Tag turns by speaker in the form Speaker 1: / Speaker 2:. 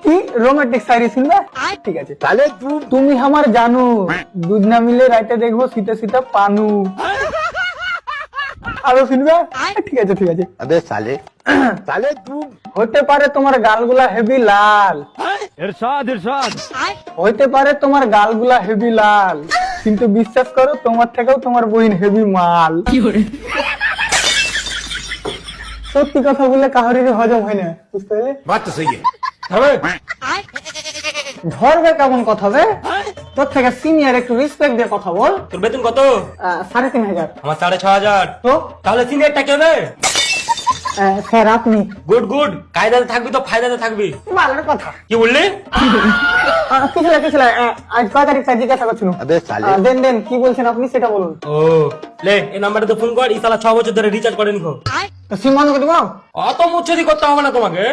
Speaker 1: কি রোমান্টিক শায়রি শুনবে? ঠিক আছে তাহলে তুমি আমার জানো, দুধ না মিলে রাইতে দেখবো শীতে শীতে পানু। আরো শুনবে? ঠিক আছে ঠিক আছে।
Speaker 2: अबे साले साले तू
Speaker 1: হতে পারে তোমার গালগুলা হেভি লাল,
Speaker 3: इरशाद इरशाद।
Speaker 1: হইতে পারে তোমার গালগুলা হেভি লাল, কিন্তু বিশ্বাস করো তোমার থেকেও তোমার বহিন হেভি মাল। সত্যি কথা বললে কাহারির হজম হয় না, বুঝতে পারলে?
Speaker 2: बात तो सही है।
Speaker 1: ধরবে কেমন কথা হবে? তোর থেকে সিনিয়র, একটু রেসপেক্ট দিয়ে কথা বল।
Speaker 4: তোর বেতন কত?
Speaker 1: 3,500।
Speaker 4: আমার 6,500।
Speaker 1: তো
Speaker 4: তাহলে সিনিয়রটা কে হবে?
Speaker 1: স্যার আপনি।
Speaker 4: গুড গুড, কায়দাতে থাকবি তো ফায়দাতে থাকবি।
Speaker 1: ভালো কথা।
Speaker 4: কি বললি?
Speaker 1: কিছু না, আজ কয় তারিখ তাই জিজ্ঞাসা করছিল।
Speaker 2: अबे साले
Speaker 1: দেন কি বলছেন আপনি সেটা বলুন।
Speaker 4: ও লে, এই নাম্বারটাতে ফোন কর, ইসালা 6 বছর ধরে রিচার্জ করেন।
Speaker 1: সিম বন্ধ করে দিব।
Speaker 4: অত মুচ্ছদি করতে হবে না তোমাকে।